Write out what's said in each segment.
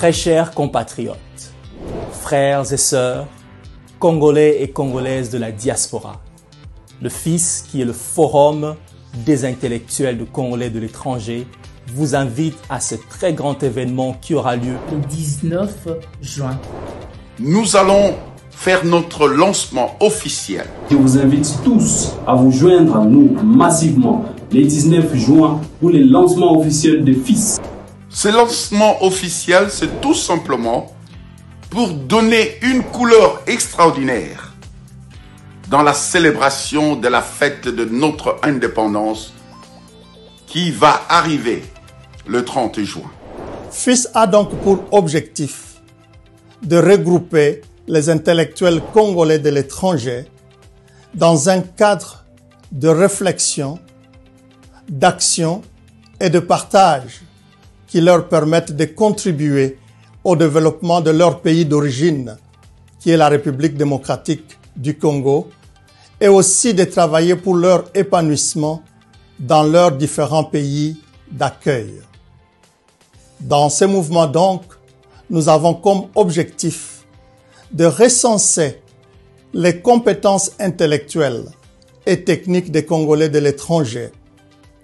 Très chers compatriotes, frères et sœurs, Congolais et Congolaises de la diaspora, le FIS, qui est le Forum des intellectuels de Congolais de l'étranger, vous invite à ce très grand événement qui aura lieu le 19 juin. Nous allons faire notre lancement officiel. Je vous invite tous à vous joindre à nous massivement le 19 juin pour le lancement officiel de FIS. Ce lancement officiel, c'est tout simplement pour donner une couleur extraordinaire dans la célébration de la fête de notre indépendance qui va arriver le 30 juin. FIS a donc pour objectif de regrouper les intellectuels congolais de l'étranger dans un cadre de réflexion, d'action et de partage qui leur permettent de contribuer au développement de leur pays d'origine, qui est la République démocratique du Congo, et aussi de travailler pour leur épanouissement dans leurs différents pays d'accueil. Dans ces mouvements donc, nous avons comme objectif de recenser les compétences intellectuelles et techniques des Congolais de l'étranger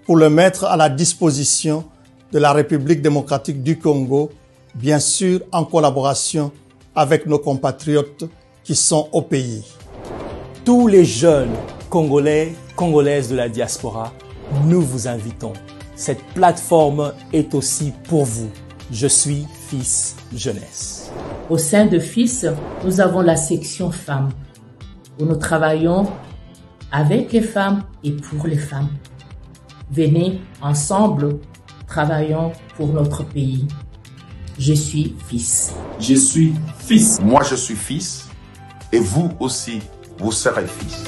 pour le mettre à la disposition de la République démocratique du Congo, bien sûr en collaboration avec nos compatriotes qui sont au pays. Tous les jeunes Congolais, Congolaises de la diaspora, nous vous invitons. Cette plateforme est aussi pour vous. Je suis FIS Jeunesse. Au sein de FIS, nous avons la section femmes, où nous travaillons avec les femmes et pour les femmes. Venez ensemble, travaillons pour notre pays. Je suis FIS. Je suis FIS. Moi, je suis fils et vous aussi, vous serez fils.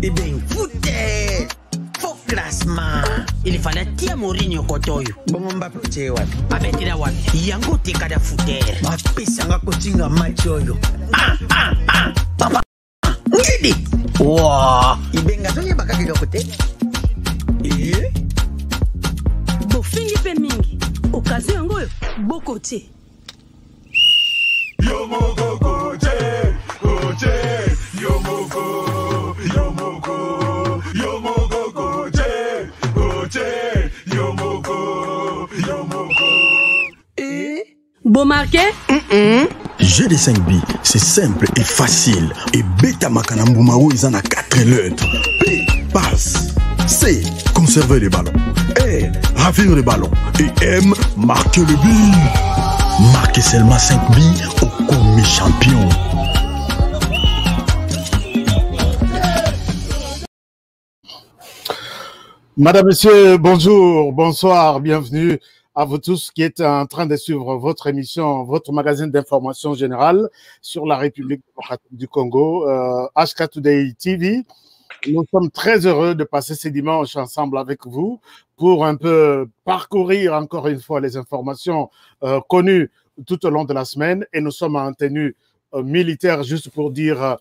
Eh bien, foutez! Faux classement! Il fallait tirer Mourinho Kotoyo. Bon, Mbappé, tu es wapi? Abetira wapi? Yango teka da fouter. Mapesanga kotinga match oyo. Papa! Ngidi! Wow! Ibenga tonye bakakika kote? Eh? Bofingi pe mingi. Okazi yango boko te. Yomoko kote, kote, yomoko. Bon marqué? Jeu de 5 billes, c'est simple et facile. Et Beta Makanamboumaou, ils en ont 4 lettres. P, passe. C, conserver les ballons. R, ravir les ballons. Et M, marquer le but. Marquez seulement 5 billes au commis champion. Madame, Monsieur, bonjour, bonsoir, bienvenue à vous tous qui êtes en train de suivre votre émission, votre magazine d'information générale sur la République démocratique du Congo, HK Today TV. Nous sommes très heureux de passer ces dimanches ensemble avec vous pour un peu parcourir encore une fois les informations connues tout au long de la semaine. Et nous sommes en tenue militaire, juste pour dire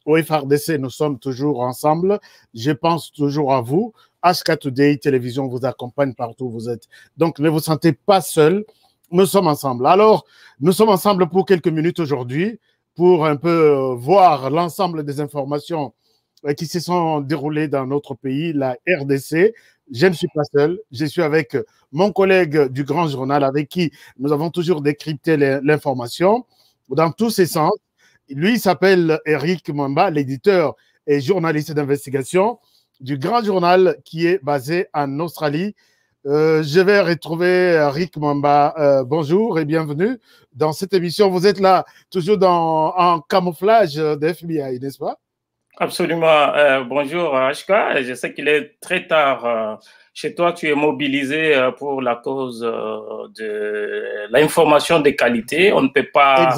au FRDC, nous sommes toujours ensemble. Je pense toujours à vous. HK Today Télévision vous accompagne partout où vous êtes. Donc, ne vous sentez pas seul. Nous sommes ensemble. Alors, nous sommes ensemble pour quelques minutes aujourd'hui pour un peu voir l'ensemble des informations qui se sont déroulées dans notre pays, la RDC. Je ne suis pas seul. Je suis avec mon collègue du Grand Journal avec qui nous avons toujours décrypté l'information dans tous ses sens. Lui, il s'appelle Eric Mwamba, l'éditeur et journaliste d'investigation du Grand Journal qui est basé en Australie. Je vais retrouver Rick Mwamba. Bonjour et bienvenue dans cette émission. Vous êtes là toujours en camouflage de FBI, n'est-ce pas? Absolument. Bonjour HK. Je sais qu'il est très tard. Chez toi, tu es mobilisé pour la cause de l'information de qualité. On ne peut pas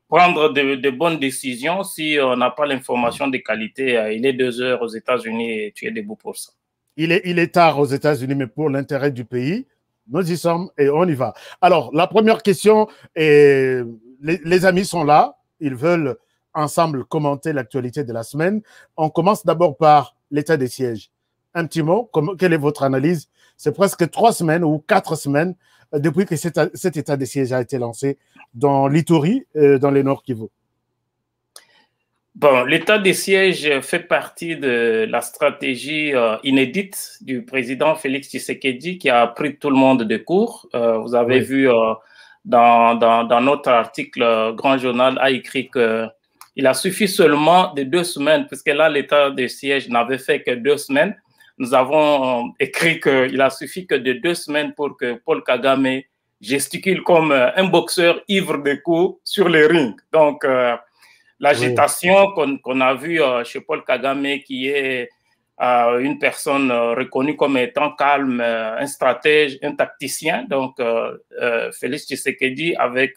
prendre de bonnes décisions si on n'a pas l'information de qualité. Il est 2 heures aux États-Unis et tu es debout pour ça. Il est tard aux États-Unis, mais pour l'intérêt du pays, nous y sommes et on y va. Alors, la première question, est, les amis sont là. Ils veulent ensemble commenter l'actualité de la semaine. On commence d'abord par l'état des sièges. Un petit mot, quelle est votre analyse? C'est presque 3 semaines ou 4 semaines depuis que cet état des sièges a été lancé dans l'Ituri, dans les Nord Kivu. Bon, l'état des sièges fait partie de la stratégie inédite du président Félix Tshisekedi qui a pris tout le monde de court. Vous avez vu dans notre article, Grand Journal a écrit qu'il a suffi seulement de 2 semaines, puisque là, l'état des sièges n'avait fait que 2 semaines. Nous avons écrit qu'il a suffi que de 2 semaines pour que Paul Kagame gesticule comme un boxeur ivre de coups sur les rings. Donc, l'agitation qu'on a vue chez Paul Kagame, qui est une personne reconnue comme étant calme, un stratège, un tacticien. Donc, Félix Tshisekedi, avec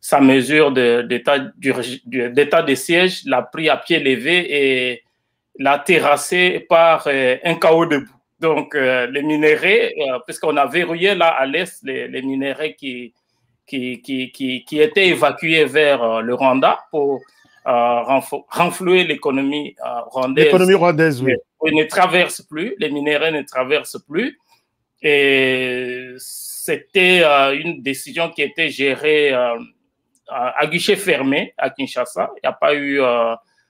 sa mesure d'état de siège, l'a pris à pied levé et l'a terrassé par un chaos debout. Donc, les minéraux, puisqu'on a verrouillé là à l'est les minéraux qui étaient évacués vers le Rwanda pour renflouer l'économie rwandaise. L'économie rwandaise, oui. Ils ne traversent plus, les minéraux ne traversent plus. Et c'était une décision qui était gérée à guichet fermé à Kinshasa. Il n'y a pas eu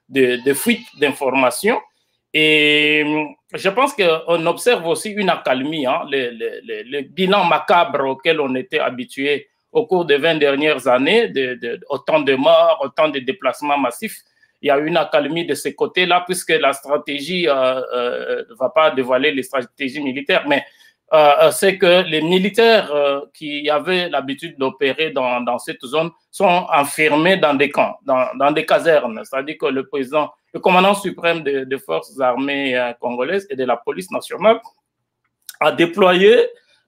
de fuite d'informations. Et je pense qu'on observe aussi une accalmie, hein, le bilan macabre auquel on était habitué au cours des 20 dernières années, autant de morts, autant de déplacements massifs. Il y a une accalmie de ce côté-là, puisque la stratégie ne va pas dévoiler les stratégies militaires, mais c'est que les militaires qui avaient l'habitude d'opérer dans cette zone sont enfermés dans des camps, dans des casernes. C'est-à-dire que le commandant suprême des forces armées congolaises et de la police nationale a déployé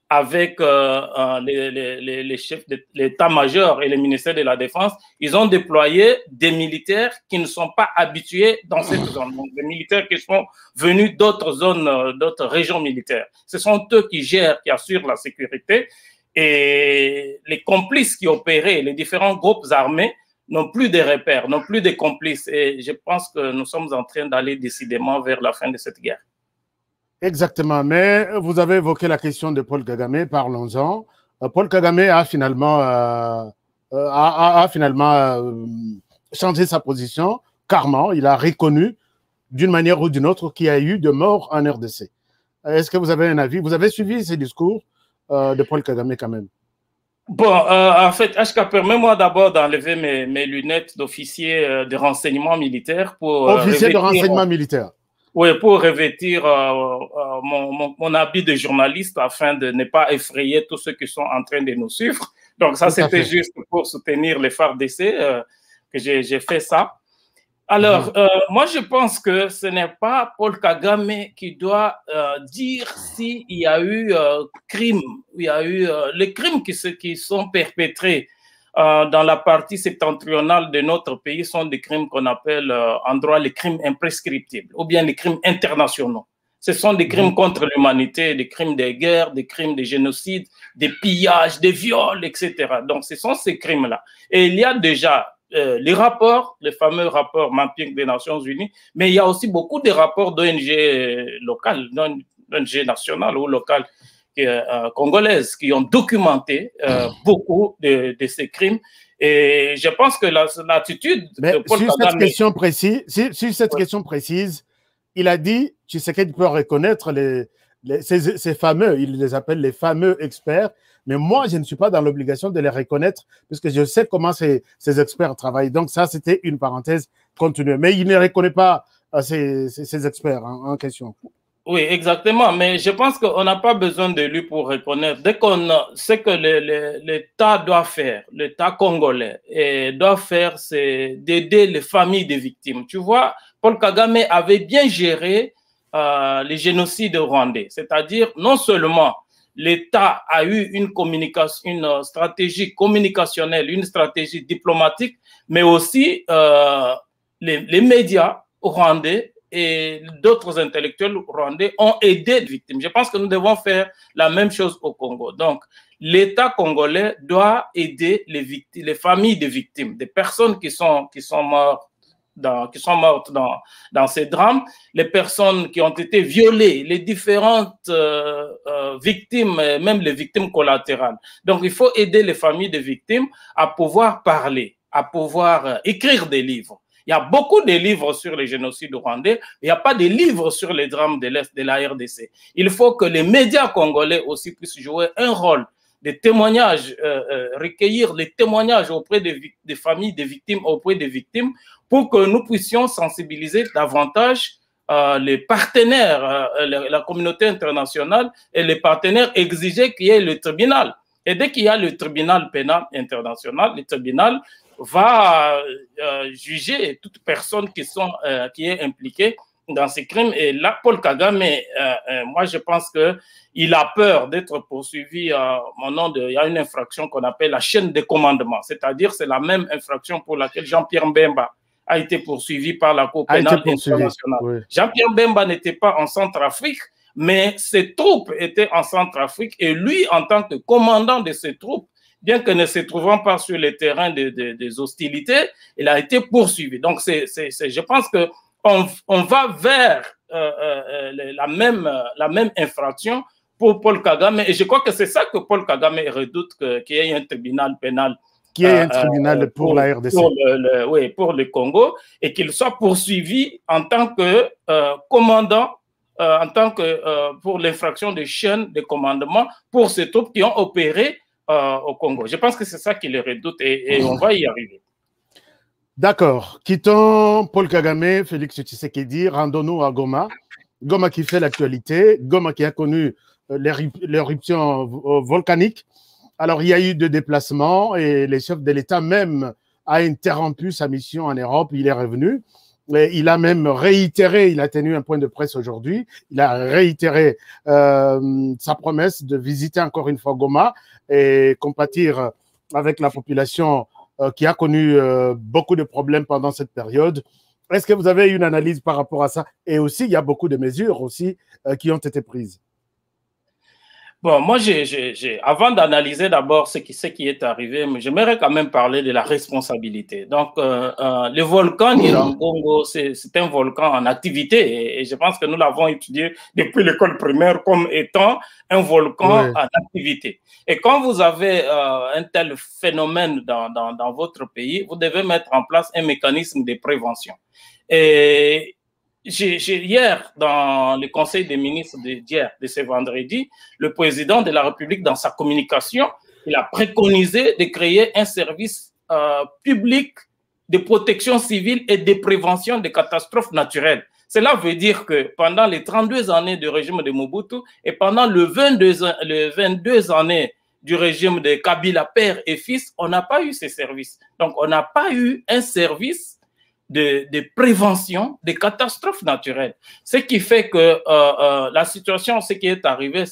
avec les chefs de l'état-major et les ministères de la Défense, ils ont déployé des militaires qui ne sont pas habitués dans cette zone. Donc, des militaires qui sont venus d'autres zones, d'autres régions militaires. Ce sont eux qui gèrent, qui assurent la sécurité. Et les complices qui opéraient, les différents groupes armés, n'ont plus de repères, n'ont plus de complices. Et je pense que nous sommes en train d'aller décidément vers la fin de cette guerre. Exactement, mais vous avez évoqué la question de Paul Kagame, parlons-en. Paul Kagame a finalement, changé sa position, carrément. Il a reconnu d'une manière ou d'une autre qu'il y a eu de morts en RDC. Est-ce que vous avez un avis? Vous avez suivi ces discours de Paul Kagame quand même? Bon, en fait, HK, permets-moi d'abord d'enlever mes lunettes d'officier de renseignement militaire pour... Officier de renseignement militaire. Oui, pour revêtir mon habit de journaliste afin de ne pas effrayer tous ceux qui sont en train de nous suivre. Donc ça, c'était juste pour soutenir les FARDC que j'ai fait ça. Alors, moi, je pense que ce n'est pas Paul Kagame qui doit dire s'il y a eu crime, il y a eu les crimes qui sont perpétrés dans la partie septentrionale de notre pays sont des crimes qu'on appelle en droit les crimes imprescriptibles ou bien les crimes internationaux. Ce sont des crimes contre l'humanité, des crimes de guerre, des crimes de génocide, des pillages, des viols, etc. Donc, ce sont ces crimes-là. Et il y a déjà les rapports, les fameux rapports Mapping des Nations Unies, mais il y a aussi beaucoup de rapports d'ONG locales, d'ONG nationales ou locales, congolaises qui ont documenté beaucoup de ces crimes. Et je pense que l'attitude de Paul Kagame... Sur cette question précise, il a dit, tu sais qu'il peut reconnaître ces fameux, il les appelle les fameux experts, mais moi, je ne suis pas dans l'obligation de les reconnaître puisque je sais comment ces experts travaillent. Donc ça, c'était une parenthèse continue. Mais il ne reconnaît pas ces experts en question. Oui, exactement. Mais je pense qu'on n'a pas besoin de lui pour reconnaître. Dès qu'on ce que l'État doit faire, l'État congolais doit faire, c'est d'aider les familles des victimes. Tu vois, Paul Kagame avait bien géré les génocides rwandais. C'est-à-dire, non seulement l'État a eu une communication, une stratégie communicationnelle, une stratégie diplomatique, mais aussi les médias rwandais et d'autres intellectuels rwandais ont aidé les victimes. Je pense que nous devons faire la même chose au Congo. Donc, l'État congolais doit aider les familles des victimes, des personnes qui sont mortes dans ces drames, les personnes qui ont été violées, les différentes victimes, même les victimes collatérales. Donc, il faut aider les familles des victimes à pouvoir parler, à pouvoir écrire des livres. Il y a beaucoup de livres sur les génocides rwandais, il n'y a pas de livres sur les drames de l'Est de la RDC. Il faut que les médias congolais aussi puissent jouer un rôle, des témoignages, recueillir les témoignages auprès des familles des victimes, auprès des victimes, pour que nous puissions sensibiliser davantage les partenaires, la communauté internationale et les partenaires, exiger qu'il y ait le tribunal. Et dès qu'il y a le tribunal pénal international, le tribunal va juger toute personne qui est impliquée dans ces crimes. Et là, Paul Kagame, moi, je pense qu'il a peur d'être poursuivi au nom il y a une infraction qu'on appelle la chaîne de commandement. C'est-à-dire, c'est la même infraction pour laquelle Jean-Pierre Mbemba a été poursuivi par la Cour pénale internationale. Oui. Jean-Pierre Mbemba n'était pas en Centrafrique, mais ses troupes étaient en Centrafrique et lui, en tant que commandant de ces troupes, bien que ne se trouvant pas sur le terrain des hostilités, il a été poursuivi. Donc, je pense qu'on va vers la même infraction pour Paul Kagame. Et je crois que c'est ça que Paul Kagame redoute, qu'il y ait un tribunal pénal. Qu'il y ait un tribunal pour la RDC. Oui, pour le Congo, et qu'il soit poursuivi en tant que commandant, pour l'infraction de chaîne de commandement pour ces troupes qui ont opéré au Congo. Je pense que c'est ça qui les redoute et on va y arriver. D'accord. Quittons Paul Kagame, Félix Tshisekedi, rendons-nous à Goma. Goma qui fait l'actualité, Goma qui a connu l'éruption volcanique. Alors, il y a eu des déplacements et le chef de l'État même a interrompu sa mission en Europe. Il est revenu. Et il a même réitéré, il a tenu un point de presse aujourd'hui, il a réitéré sa promesse de visiter encore une fois Goma et compatir avec la population qui a connu beaucoup de problèmes pendant cette période. Est-ce que vous avez une analyse par rapport à ça? Et aussi, il y a beaucoup de mesures aussi qui ont été prises. Bon, moi, avant d'analyser d'abord ce qui est arrivé, j'aimerais quand même parler de la responsabilité. Donc, le volcan Nyiragongo, c'est un volcan en activité et je pense que nous l'avons étudié depuis l'école primaire comme étant un volcan en activité. Et quand vous avez un tel phénomène dans votre pays, vous devez mettre en place un mécanisme de prévention. Et hier, dans le Conseil des ministres de ce vendredi, le président de la République, dans sa communication, il a préconisé de créer un service public de protection civile et de prévention des catastrophes naturelles. Cela veut dire que pendant les 32 années du régime de Mobutu et pendant les 22 années du régime de Kabila, père et fils, on n'a pas eu ces services. Donc, on n'a pas eu un service de prévention des catastrophes naturelles. Ce qui fait que la situation, ce qui est arrivé,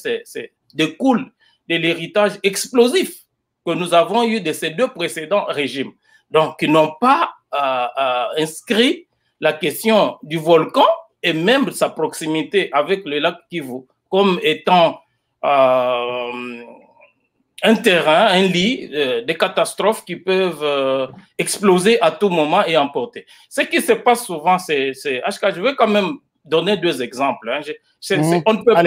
découle de l'héritage explosif que nous avons eu de ces deux précédents régimes. Donc, ils n'ont pas inscrit la question du volcan et même sa proximité avec le lac Kivu comme étant un terrain, un lit de catastrophes qui peuvent exploser à tout moment et emporter. Ce qui se passe souvent, c'est HK, je vais quand même donner deux exemples. Hein. On ne peut pas,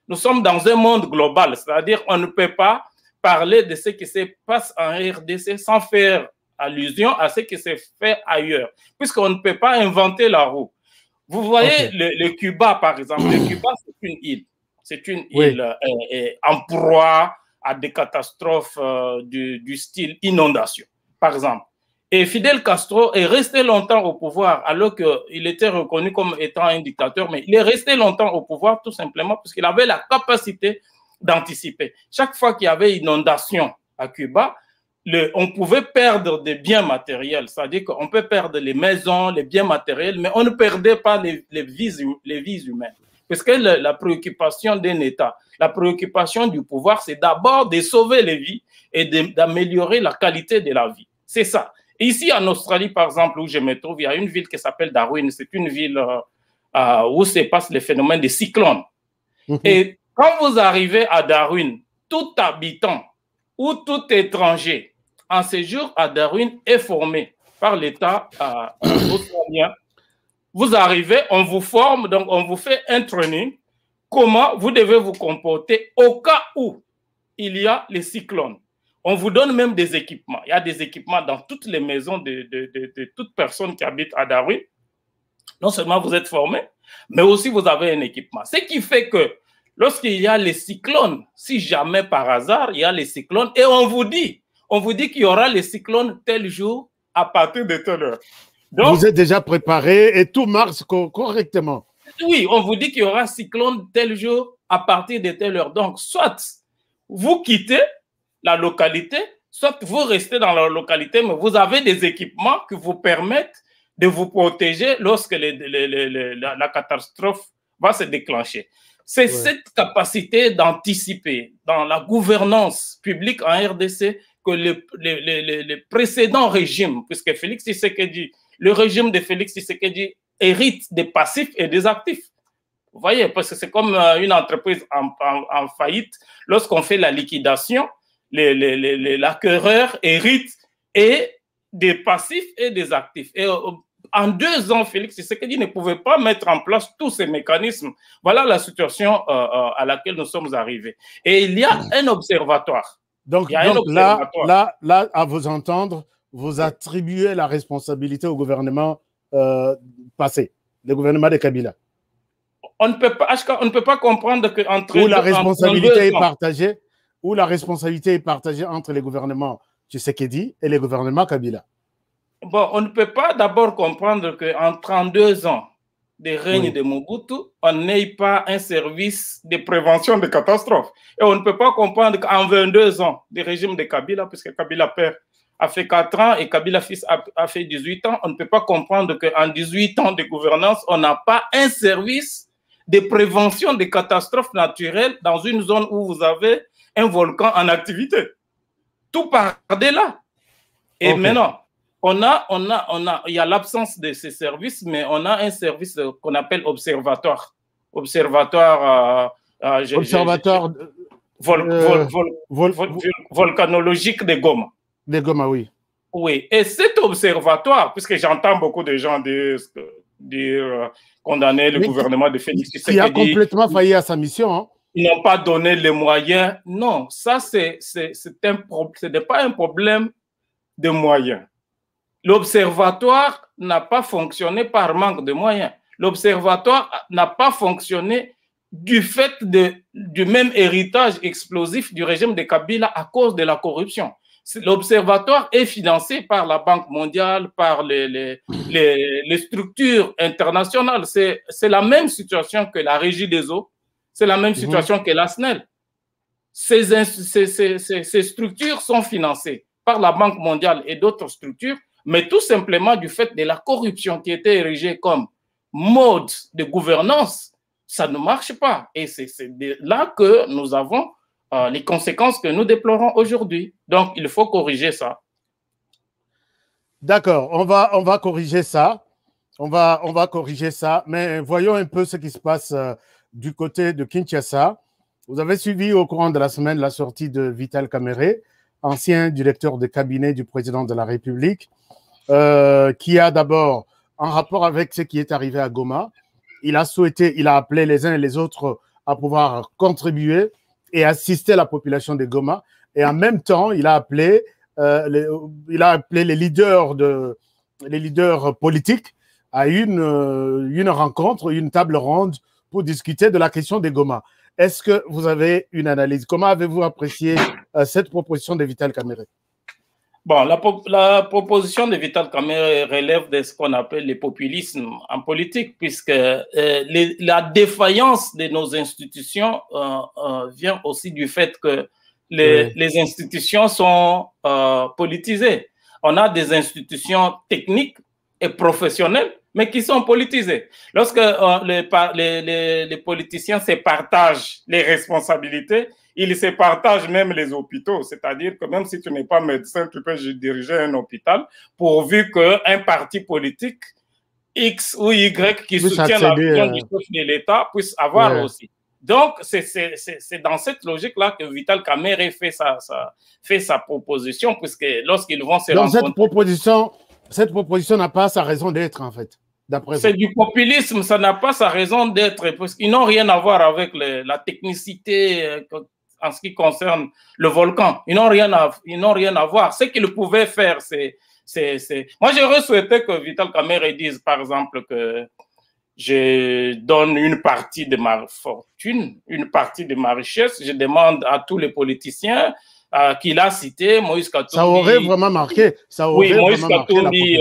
nous sommes dans un monde global, c'est-à-dire on ne peut pas parler de ce qui se passe en RDC sans faire allusion à ce qui se fait ailleurs, puisqu'on ne peut pas inventer la roue. Vous voyez le Cuba, par exemple. Le Cuba, c'est une île. C'est une île en proie à des catastrophes du style inondation, par exemple. Et Fidel Castro est resté longtemps au pouvoir, alors qu'il était reconnu comme étant un dictateur, mais il est resté longtemps au pouvoir tout simplement parce qu'il avait la capacité d'anticiper. Chaque fois qu'il y avait inondation à Cuba, on pouvait perdre des biens matériels, c'est-à-dire qu'on peut perdre les maisons, les biens matériels, mais on ne perdait pas les vies humaines. Parce que la préoccupation d'un État, la préoccupation du pouvoir, c'est d'abord de sauver les vies et d'améliorer la qualité de la vie. C'est ça. Ici, en Australie, par exemple, où je me trouve, il y a une ville qui s'appelle Darwin. C'est une ville où se passent les phénomènes de cyclones. Et quand vous arrivez à Darwin, tout habitant ou tout étranger en séjour à Darwin est formé par l'État australien. Vous arrivez, on vous forme, donc on vous fait un training. Comment vous devez vous comporter au cas où il y a les cyclones. On vous donne même des équipements. Il y a des équipements dans toutes les maisons de toute personne qui habite à Darwin. Non seulement vous êtes formé, mais aussi vous avez un équipement. Ce qui fait que lorsqu'il y a les cyclones, si jamais par hasard il y a les cyclones, et on vous dit qu'il y aura les cyclones tel jour à partir de telle heure. Donc, vous êtes déjà préparé et tout marche correctement. Oui, on vous dit qu'il y aura cyclone tel jour à partir de telle heure. Donc, soit vous quittez la localité, soit vous restez dans la localité, mais vous avez des équipements qui vous permettent de vous protéger lorsque la catastrophe va se déclencher. C'est cette capacité d'anticiper dans la gouvernance publique en RDC que les précédents régimes, puisque Félix Tshisekedi, le régime de Félix Tshisekedi hérite des passifs et des actifs. Vous voyez, parce que c'est comme une entreprise en faillite. Lorsqu'on fait la liquidation, l'acquéreur hérite et des passifs et des actifs. Et en 2 ans, Félix Tshisekedi ne pouvait pas mettre en place tous ces mécanismes. Voilà la situation à laquelle nous sommes arrivés. Et il y a un observatoire. Donc là, à vous entendre, vous attribuez la responsabilité au gouvernement passé, le gouvernement de Kabila. On ne peut pas comprendre qu'entre où la responsabilité est partagée, où la responsabilité est partagée entre les gouvernements Tshisekedi et les gouvernements Kabila. Bon, on ne peut pas d'abord comprendre qu'en 32 ans de règne de Mobutu, on n'ait pas un service de prévention de catastrophes. Et on ne peut pas comprendre qu'en 22 ans du régime de Kabila, puisque Kabila père a fait 4 ans et Kabila fils a fait 18 ans, on ne peut pas comprendre qu'en 18 ans de gouvernance, on n'a pas un service de prévention des catastrophes naturelles dans une zone où vous avez un volcan en activité. Tout part de là. Et maintenant, il y a l'absence de ces services, mais on a un service qu'on appelle observatoire. Observatoire volcanologique de Goma. De Goma, oui. Oui, et cet observatoire, puisque j'entends beaucoup de gens dire condamner le gouvernement de Félix Tshisekedi. Qui a complètement failli à sa mission. Hein. Ils n'ont pas donné les moyens. Non, ça, ce n'est pas un problème de moyens. L'observatoire n'a pas fonctionné par manque de moyens. L'observatoire n'a pas fonctionné du fait du même héritage explosif du régime de Kabila à cause de la corruption. L'observatoire est financé par la Banque mondiale, par les structures internationales. C'est la même situation que la Régie des eaux, c'est la même situation que la SNEL. Ces structures sont financées par la Banque mondiale et d'autres structures, mais tout simplement du fait de la corruption qui était érigée comme mode de gouvernance, ça ne marche pas. Et c'est là que nous avons les conséquences que nous déplorons aujourd'hui. Donc, il faut corriger ça. D'accord, on va corriger ça. On va corriger ça. Mais voyons un peu ce qui se passe du côté de Kinshasa. Vous avez suivi au courant de la semaine la sortie de Vital Kamerhe, ancien directeur de cabinet du président de la République, qui a d'abord, en rapport avec ce qui est arrivé à Goma, il a appelé les uns et les autres à pouvoir contribuer et assister la population de Goma. Et en même temps, il a appelé les leaders politiques à une rencontre, une table ronde pour discuter de la question de Goma. Est-ce que vous avez une analyse? Comment avez-vous apprécié cette proposition de Vital Kamerhe? Bon, la proposition de Vital Kamerhe relève de ce qu'on appelle le populisme en politique, puisque la défaillance de nos institutions vient aussi du fait que les institutions sont politisées. On a des institutions techniques et professionnelles, mais qui sont politisées. Lorsque les politiciens se partagent les responsabilités, ils se partagent même les hôpitaux. C'est-à-dire que même si tu n'es pas médecin, tu peux diriger un hôpital pourvu qu'un parti politique X ou Y qui soutient la vision du chef de l'État puisse avoir aussi. Donc, c'est dans cette logique-là que Vital Kamerhe fait sa proposition, puisque lorsqu'ils vont se rencontrer... Cette proposition n'a pas sa raison d'être, en fait. C'est du populisme, ça n'a pas sa raison d'être, parce qu'ils n'ont rien à voir avec la technicité en ce qui concerne le volcan. Ils n'ont rien à voir. Ce qu'ils pouvaient faire, Moi, j'aurais souhaité que Vital Kamerhe dise, par exemple, que je donne une partie de ma fortune, une partie de ma richesse. Je demande à tous les politiciens qu'il a cités, Moïse Katumbi. Ça aurait vraiment marqué. Moïse Katumbi.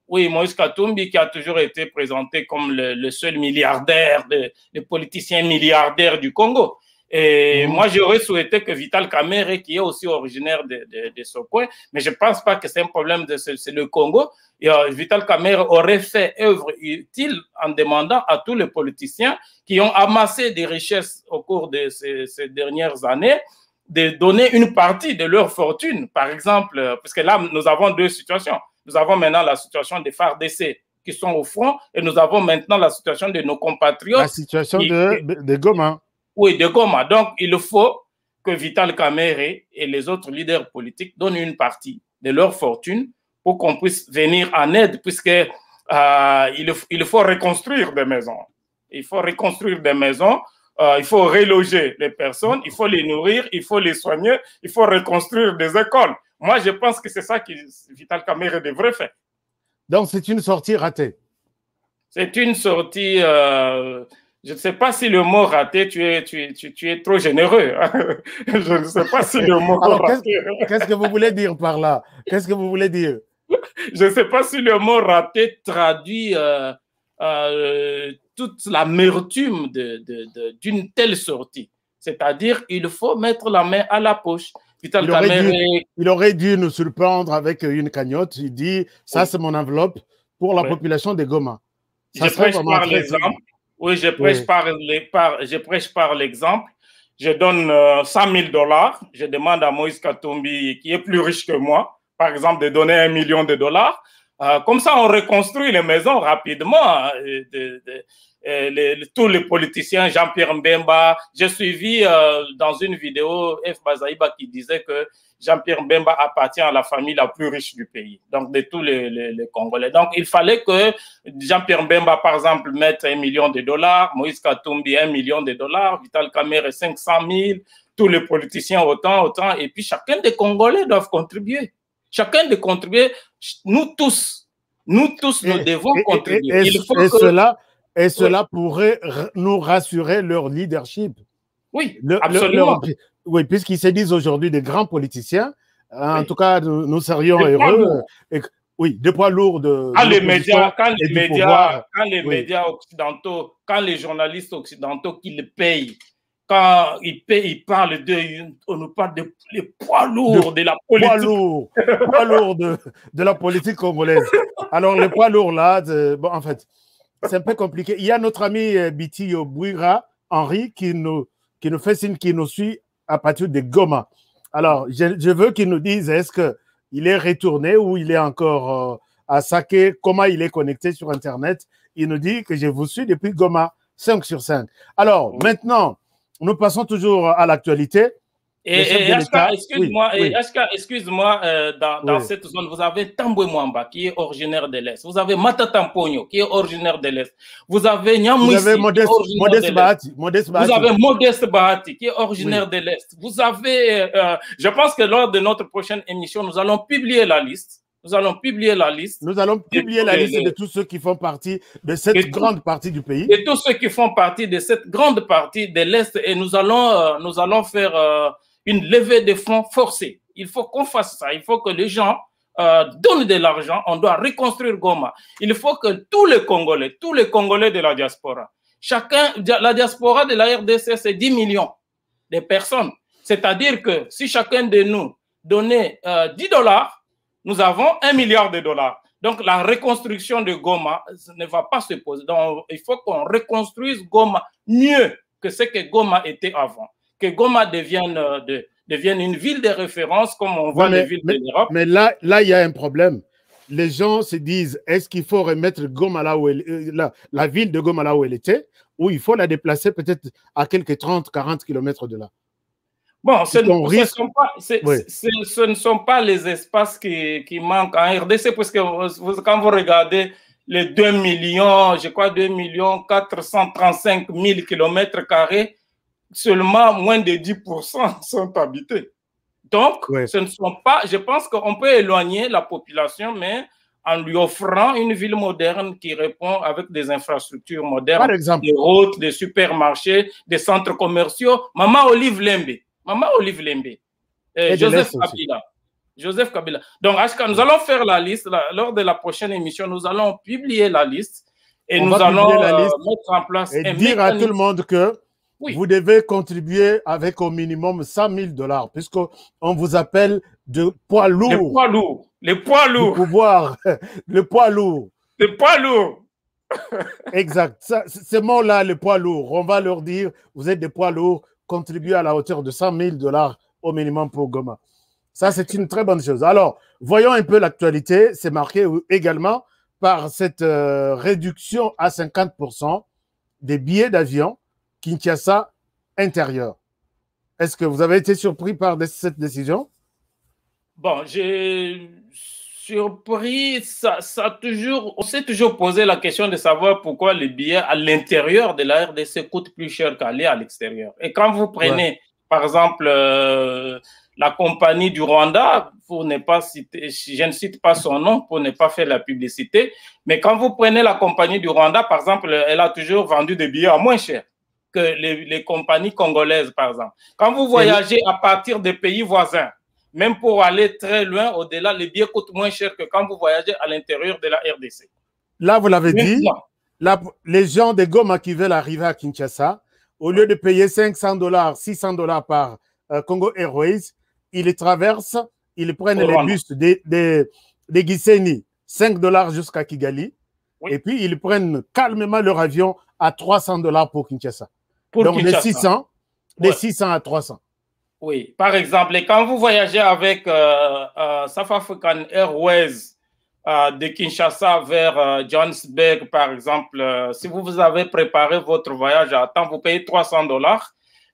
Oui, Moïse Katumbi qui a toujours été présenté comme le seul milliardaire, le politicien milliardaire du Congo. Et moi, j'aurais souhaité que Vital Kamerhe, qui est aussi originaire de ce coin, mais je ne pense pas que c'est un problème c'est le Congo. Et, Vital Kamerhe aurait fait œuvre utile en demandant à tous les politiciens qui ont amassé des richesses au cours de ces dernières années de donner une partie de leur fortune. Par exemple, parce que là, nous avons deux situations. Nous avons maintenant la situation des FARDC qui sont au front et nous avons maintenant la situation de nos compatriotes. La situation de Goma. Oui, de Goma. Donc, il faut que Vital Kamerhe et les autres leaders politiques donnent une partie de leur fortune pour qu'on puisse venir en aide, puisque il faut reconstruire des maisons. Il faut reconstruire des maisons. Il faut reloger les personnes, il faut les nourrir, il faut les soigner, il faut reconstruire des écoles. Moi, je pense que c'est ça que Vital Kamerhe devrait faire. Donc, c'est une sortie ratée. C'est une sortie... je ne sais pas si le mot raté, tu es trop généreux. Je ne sais pas si le mot raté... Qu'est-ce que vous voulez dire par là? Qu'est-ce que vous voulez dire? Je ne sais pas si le mot raté traduit... toute l'amertume d'une telle sortie. C'est-à-dire, il faut mettre la main à la poche. Il aurait dû nous surprendre avec une cagnotte. Il dit, ça c'est mon enveloppe pour la population de Goma. Je prêche par l'exemple. Oui, je prêche par l'exemple. Je donne 100 000 $. Je demande à Moïse Katumbi, qui est plus riche que moi, par exemple, de donner $1 million. Comme ça, on reconstruit les maisons rapidement. Tous les politiciens, Jean-Pierre Mbemba, j'ai suivi dans une vidéo F. Bazaïba qui disait que Jean-Pierre Mbemba appartient à la famille la plus riche du pays, donc de tous les Congolais. Donc, il fallait que Jean-Pierre Mbemba, par exemple, mette $1 million, Moïse Katumbi $1 million, Vital Kamerhe 500 000, tous les politiciens autant, et puis chacun des Congolais doivent contribuer. Chacun de contribuer, nous tous, nous devons contribuer. Cela pourrait nous rassurer leur leadership. Oui, absolument. Oui, puisqu'ils se disent aujourd'hui des grands politiciens. En tout cas, nous serions heureux. Oui, des poids lourds de. Quand les médias occidentaux, quand les journalistes occidentaux qui les payent, quand ils parlent on nous parle des poids lourds de la politique. Poids lourds de la politique congolaise. Alors, les poids lourds là, bon, en fait, c'est un peu compliqué. Il y a notre ami Biti Bouira Henri qui nous fait signe, qui nous suit à partir de Goma. Alors, je veux qu'il nous dise, est-ce qu'il est retourné ou il est encore à Saké, comment il est connecté sur Internet. Il nous dit que je vous suis depuis Goma, 5 sur 5. Alors, maintenant, nous passons toujours à l'actualité. Et excuse-moi, excuse-moi, dans cette zone, vous avez Tambwe Mwamba qui est originaire de l'Est. Vous avez Matata Mponyo qui est originaire de l'Est. Vous avez Nyamwisi qui est originaire de l'Est. Vous avez Modeste Bahati qui est originaire de l'Est. Vous avez, je pense que lors de notre prochaine émission, nous allons publier la liste. Nous allons publier la liste. Nous allons publier la liste de tous ceux qui font partie de cette grande partie du pays. De tous ceux qui font partie de cette grande partie de l'Est. Et nous allons faire une levée de fonds forcée. Il faut qu'on fasse ça. Il faut que les gens donnent de l'argent. On doit reconstruire Goma. Il faut que tous les Congolais de la diaspora, la diaspora de la RDC, c'est 10 millions de personnes. C'est-à-dire que si chacun de nous donnait 10 $, nous avons 1 milliard de dollars. Donc, la reconstruction de Goma ne va pas se poser. Donc, il faut qu'on reconstruise Goma mieux que ce que Goma était avant. Que Goma devienne une ville de référence comme on voit les villes de l'Europe. Mais là, il y a un problème. Les gens se disent, est-ce qu'il faut remettre Goma là où la ville de Goma là où elle était, ou il faut la déplacer peut-être à quelques 30-40 km de là? Bon, ce ne sont pas les espaces qui manquent en RDC, parce que quand vous regardez les 2 millions, je crois 2 435 000 km², seulement moins de 10% sont habités. Donc, ce ne sont pas, je pense qu'on peut éloigner la population, mais en lui offrant une ville moderne qui répond avec des infrastructures modernes, par exemple, des routes, des supermarchés, des centres commerciaux. Maman Olive Lembe, Joseph Kabila. Donc, Ashka, nous allons faire la liste. Lors de la prochaine émission, nous allons publier la liste et nous allons mettre en place et dire à tout le monde que vous devez contribuer avec au minimum 100 000 $, puisqu'on vous appelle de poids lourd. Les poids lourds. Le pouvoir, le poids lourd. Le poids lourd. Exact. Ces mots-là, le poids lourd, on va leur dire, vous êtes des poids lourds, contribuer à la hauteur de 100 000 $ au minimum pour Goma. Ça, c'est une très bonne chose. Alors, voyons un peu l'actualité. C'est marqué également par cette réduction à 50% des billets d'avion Kinshasa intérieur. Est-ce que vous avez été surpris par cette décision? Bon, j'ai surpris. On s'est toujours posé la question de savoir pourquoi les billets à l'intérieur de la RDC coûtent plus cher qu'aller à l'extérieur. Et quand vous prenez, par exemple, la compagnie du Rwanda, pour ne pas citer, je ne cite pas son nom pour ne pas faire la publicité, mais quand vous prenez la compagnie du Rwanda, par exemple, elle a toujours vendu des billets à moins cher que les compagnies congolaises, par exemple. Quand vous voyagez à partir des pays voisins, même pour aller très loin, au-delà, les billets coûtent moins cher que quand vous voyagez à l'intérieur de la RDC. Là, vous l'avez dit, les gens de Goma qui veulent arriver à Kinshasa, au lieu de payer 500 $, 600 $ par Congo Airways, ils les traversent, ils prennent les bus de Gisenyi, 5 $ jusqu'à Kigali, et puis ils prennent calmement leur avion à 300 $ pour Kinshasa. Donc Kinshasa. Les 600 à 300. Oui, par exemple, et quand vous voyagez avec South African Airways de Kinshasa vers Johannesburg, par exemple, si vous avez préparé votre voyage à temps, vous payez 300 $,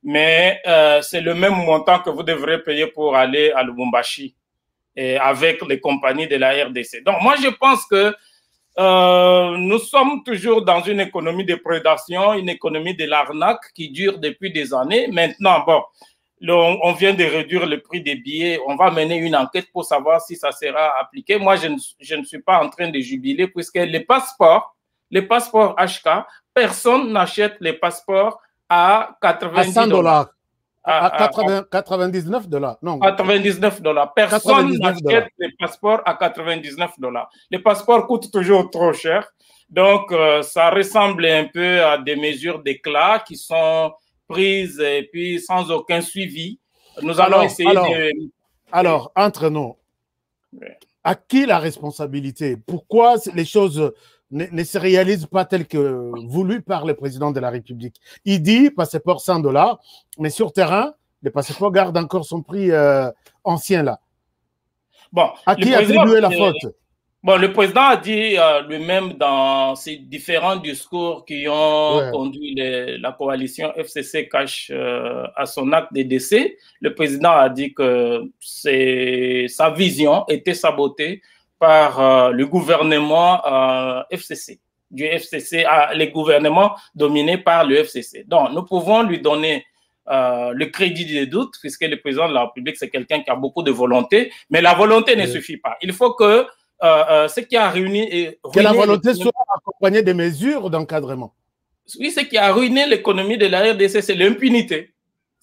mais c'est le même montant que vous devrez payer pour aller à Lubumbashi et avec les compagnies de la RDC. Donc, moi, je pense que nous sommes toujours dans une économie de prédation, une économie de l'arnaque qui dure depuis des années. Maintenant, bon, on vient de réduire le prix des billets. On va mener une enquête pour savoir si ça sera appliqué. Moi, je ne suis pas en train de jubiler puisque les passeports HK, personne n'achète les passeports à 90 $. À 100 $. À 99 $. Non. 99 $. Personne n'achète les passeports à 99 $. Les passeports coûtent toujours trop cher. Donc, ça ressemble un peu à des mesures d'éclat qui sont prises et puis sans aucun suivi. Nous allons essayer de... Alors, entre nous, à qui la responsabilité? Pourquoi les choses ne se réalisent pas telles que voulues par le président de la République? Il dit passeport 100 $, mais sur terrain, le passeport garde encore son prix ancien là. Bon, à qui attribuer la faute? Bon, le président a dit lui-même dans ses différents discours qui ont conduit la coalition FCC cash à son acte de décès. Le président a dit que sa vision était sabotée par le gouvernement FCC, les gouvernements dominés par le FCC. Donc, nous pouvons lui donner le crédit des doutes, puisque le président de la République, c'est quelqu'un qui a beaucoup de volonté, mais la volonté ne suffit pas. Il faut que ce qui a ruiné... Que la volonté soit accompagnée des mesures d'encadrement. Oui, ce qui a ruiné l'économie de la RDC, c'est l'impunité.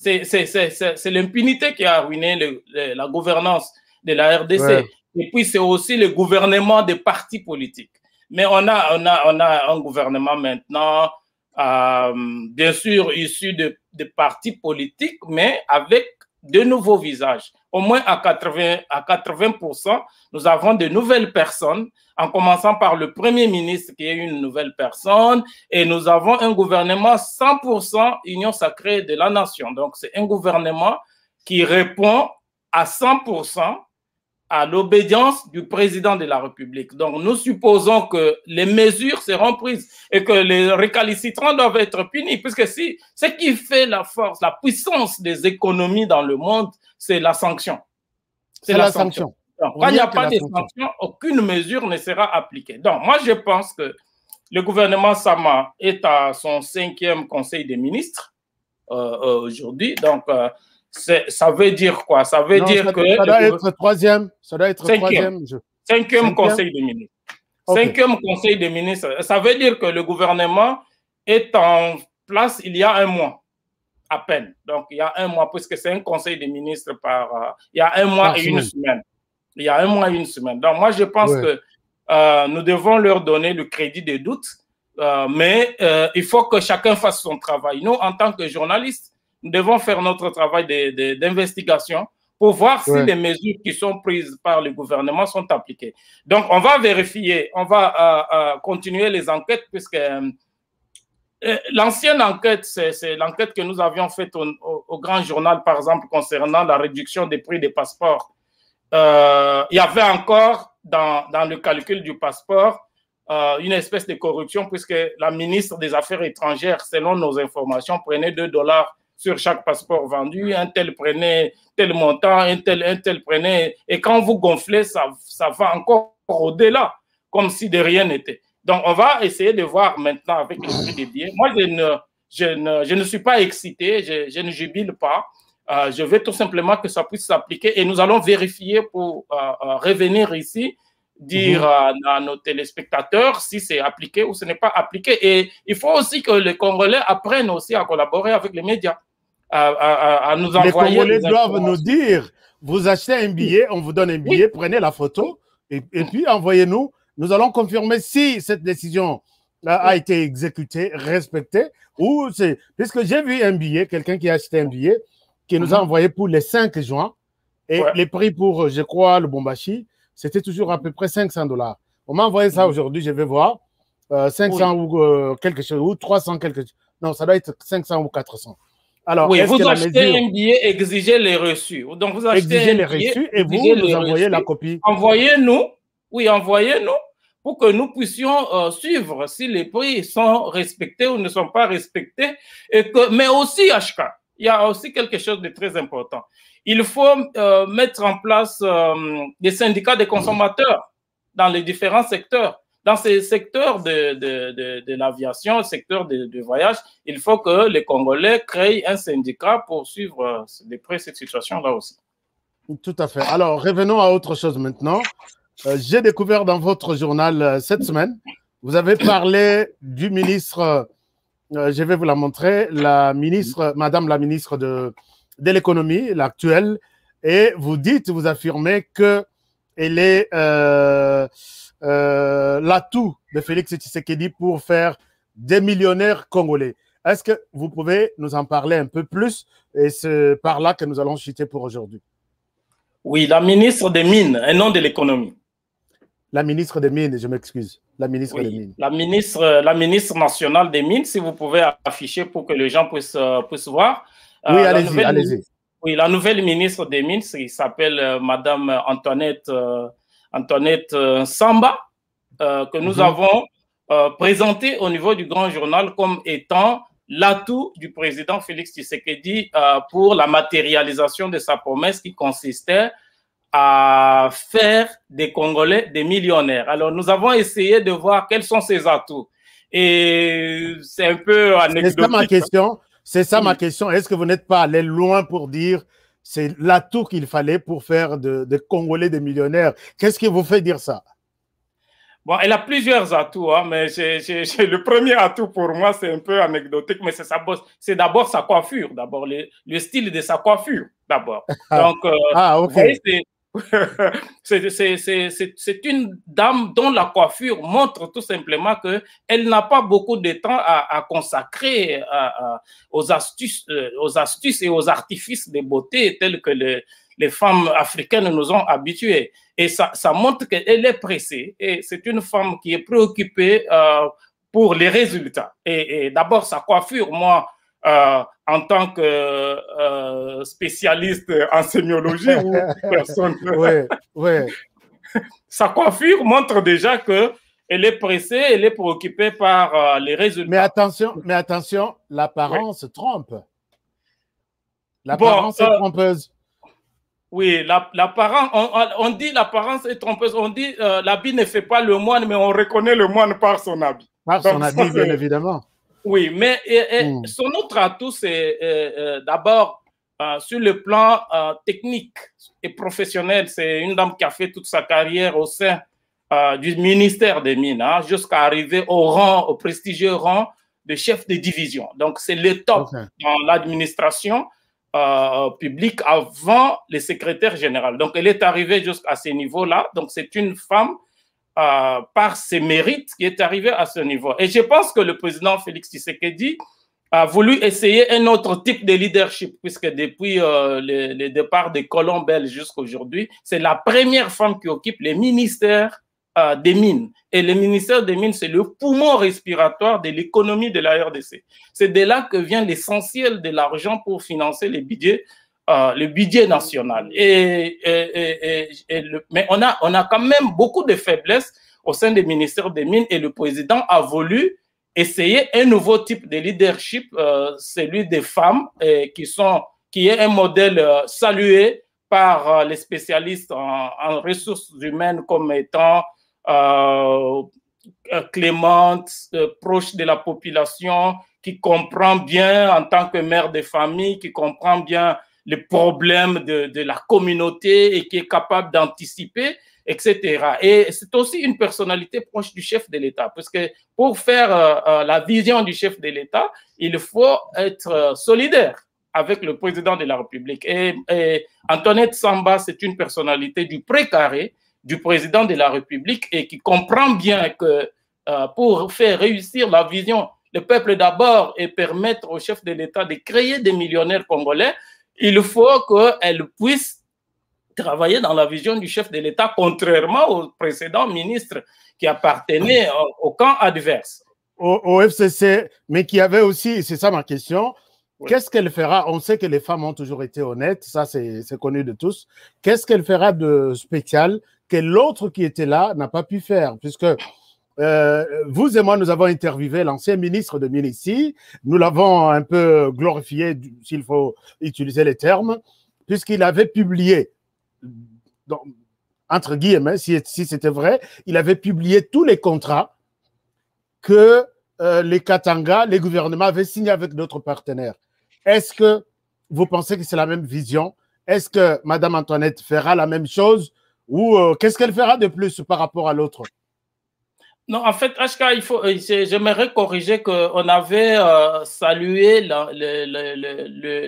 C'est l'impunité qui a ruiné la gouvernance de la RDC. Ouais. Et puis, c'est aussi le gouvernement des partis politiques. Mais on a un gouvernement maintenant, bien sûr, issu de partis politiques, mais avec de nouveaux visages. Au moins à 80%, nous avons de nouvelles personnes, en commençant par le Premier ministre qui est une nouvelle personne, et nous avons un gouvernement 100% Union sacrée de la nation. Donc, c'est un gouvernement qui répond à 100% à l'obédience du président de la République. Donc, nous supposons que les mesures seront prises et que les récalcitrants doivent être punis, puisque si ce qui fait la force, la puissance des économies dans le monde, c'est la sanction. C'est la sanction. Donc, quand il n'y a pas de sanction, aucune mesure ne sera appliquée. Donc, moi, je pense que le gouvernement Sama est à son 5e conseil des ministres aujourd'hui. Donc, ça veut dire quoi? Ça veut dire que... Ça doit être troisième. Ça doit être cinquième conseil des ministres. Okay. 5e conseil des ministres. Ça veut dire que le gouvernement est en place il y a un mois, à peine. Donc, il y a un mois, puisque c'est un conseil des ministres il y a un mois et une semaine. Il y a un mois et une semaine. Donc, moi, je pense que nous devons leur donner le crédit des doutes, mais il faut que chacun fasse son travail. Nous, en tant que journalistes, nous devons faire notre travail d'investigation pour voir si les mesures qui sont prises par le gouvernement sont appliquées. Donc, on va vérifier, on va continuer les enquêtes, puisque l'ancienne enquête, c'est l'enquête que nous avions faite au Grand Journal, par exemple, concernant la réduction des prix des passeports. Il y avait encore dans le calcul du passeport une espèce de corruption, puisque la ministre des Affaires étrangères, selon nos informations, prenait $2 sur chaque passeport vendu, un tel prenait tel montant, un tel prenait, et quand vous gonflez, ça va encore au-delà, comme si de rien n'était. Donc, on va essayer de voir maintenant avec le prix des billets. Moi, je ne suis pas excité, je ne jubile pas. Je veux tout simplement que ça puisse s'appliquer, et nous allons vérifier pour revenir ici, dire à nos téléspectateurs si c'est appliqué ou ce n'est pas appliqué. Et il faut aussi que les Congolais apprennent aussi à collaborer avec les médias, à nous envoyer. Les Congolais doivent nous dire, vous achetez un billet, on vous donne un billet, prenez la photo et puis envoyez-nous. Nous allons confirmer si cette décision a été exécutée, respectée, ou c'est... Puisque j'ai vu un billet, quelqu'un qui a acheté un billet, qui nous a envoyé pour le 5 juin, et les prix pour, je crois, le Bombashi, c'était toujours à peu près $500. On m'a envoyé ça aujourd'hui, je vais voir. 500 ou quelque chose, ou 300 quelque chose. Non, ça doit être 500 ou 400. Alors, vous achetez un billet, exigez les reçus. Donc, vous achetez les reçus et vous nous envoyez la copie. Envoyez-nous, envoyez-nous pour que nous puissions suivre si les prix sont respectés ou ne sont pas respectés. Mais aussi, HK, il y a aussi quelque chose de très important. Il faut mettre en place des syndicats de consommateurs dans les différents secteurs. Dans ces secteurs de l'aviation, le secteur de voyage, il faut que les Congolais créent un syndicat pour suivre de près cette situation-là aussi. Tout à fait. Alors, revenons à autre chose maintenant. J'ai découvert dans votre journal cette semaine, vous avez parlé du ministre, je vais vous la montrer, Madame la ministre de l'économie, l'actuelle, et vous affirmez qu'elle est l'atout de Félix Tshisekedi pour faire des millionnaires congolais. Est-ce que vous pouvez nous en parler un peu plus? Et c'est par là que nous allons chuter pour aujourd'hui. Oui, la ministre des Mines et non de l'économie. La ministre des Mines, je m'excuse. La ministre des Mines. La ministre nationale des Mines, si vous pouvez afficher pour que les gens puissent voir. Oui, allez-y. Oui, la nouvelle ministre des Mines, qui s'appelle Madame Antoinette Samba, que nous avons présenté au niveau du Grand Journal comme étant l'atout du président Félix Tshisekedi pour la matérialisation de sa promesse qui consistait à faire des Congolais des millionnaires. Alors, nous avons essayé de voir quels sont ces atouts. Et c'est un peu anecdotique. C'est ça ma question. C'est ça ma question. Est-ce que vous n'êtes pas allé loin pour dire c'est l'atout qu'il fallait pour faire de Congolais des millionnaires? Qu'est-ce qui vous fait dire ça? Bon, elle a plusieurs atouts, hein, mais le premier atout pour moi, c'est un peu anecdotique, mais c'est d'abord sa coiffure, d'abord le style de sa coiffure, d'abord. Donc, ok. vous voyez, c'est une dame dont la coiffure montre tout simplement qu'elle n'a pas beaucoup de temps à consacrer aux astuces et aux artifices de beauté tels que les femmes africaines nous ont habitués. Et ça montre qu'elle est pressée et c'est une femme qui est préoccupée pour les résultats. Et d'abord, sa coiffure, moi, en tant que spécialiste en sémiologie ou personne, sa coiffure montre déjà qu'elle est pressée, elle est préoccupée par les résultats. Mais attention, l'apparence trompe. L'apparence est trompeuse. Oui, l'apparence, on dit l'apparence est trompeuse, on dit l'habit ne fait pas le moine, mais on reconnaît le moine par son habit. Par son habit, bien évidemment. Oui, mais son autre atout, c'est d'abord sur le plan technique et professionnel. C'est une dame qui a fait toute sa carrière au sein du ministère des Mines, hein, jusqu'à arriver au prestigieux rang de chef de division. Donc, c'est le top dans l'administration publique avant le secrétaire général. Donc, elle est arrivée jusqu'à ce niveau-là. Donc, c'est une femme par ses mérites qui est arrivée à ce niveau. Et je pense que le président Félix Tshisekedi a voulu essayer un autre type de leadership, puisque depuis le départ des colons belges jusqu'à aujourd'hui, c'est la première femme qui occupe les ministères des mines. Et le ministère des mines, c'est le poumon respiratoire de l'économie de la RDC. C'est de là que vient l'essentiel de l'argent pour financer le budget national. Mais on a quand même beaucoup de faiblesses au sein des ministères des mines et le président a voulu essayer un nouveau type de leadership, celui des femmes, qui est un modèle salué par les spécialistes en ressources humaines comme étant clémente, proche de la population, qui comprend bien en tant que mère de famille, qui comprend bien les problèmes de la communauté et qui est capable d'anticiper, etc. Et c'est aussi une personnalité proche du chef de l'État, parce que pour faire la vision du chef de l'État, il faut être solidaire avec le président de la République. Et Antoinette Samba, c'est une personnalité du précaré du président de la République et qui comprend bien que pour faire réussir la vision, le peuple d'abord, et permettre au chef de l'État de créer des millionnaires congolais, il faut qu'elle puisse travailler dans la vision du chef de l'État, contrairement au précédent ministre qui appartenait au camp adverse. Au FCC, mais qui avait aussi, c'est ça ma question, qu'est-ce qu'elle fera? On sait que les femmes ont toujours été honnêtes, ça c'est connu de tous. Qu'est-ce qu'elle fera de spécial que l'autre qui était là n'a pas pu faire? Puisque vous et moi, nous avons interviewé l'ancien ministre de Mines ici, nous l'avons un peu glorifié, s'il faut utiliser les termes, puisqu'il avait publié, entre guillemets, si c'était vrai, il avait publié tous les contrats que les Katanga, les gouvernements avaient signés avec d'autres partenaires. Est-ce que vous pensez que c'est la même vision? Est-ce que Mme Antoinette fera la même chose? Ou qu'est-ce qu'elle fera de plus par rapport à l'autre? Non, en fait, HK, j'aimerais corriger qu'on avait salué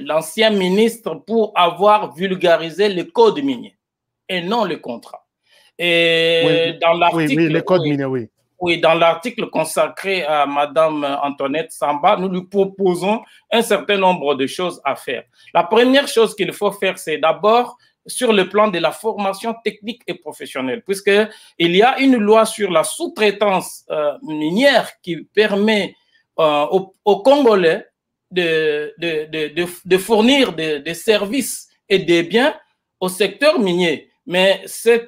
l'ancien ministre pour avoir vulgarisé le code minier et non le contrat. Et dans l'article, oui, le code minier, oui. Oui, dans l'article consacré à Mme Antoinette Samba, nous lui proposons un certain nombre de choses à faire. La première chose qu'il faut faire, c'est d'abord sur le plan de la formation technique et professionnelle, puisqu'il y a une loi sur la sous-traitance minière qui permet aux Congolais de fournir des services et des biens au secteur minier. Mais ces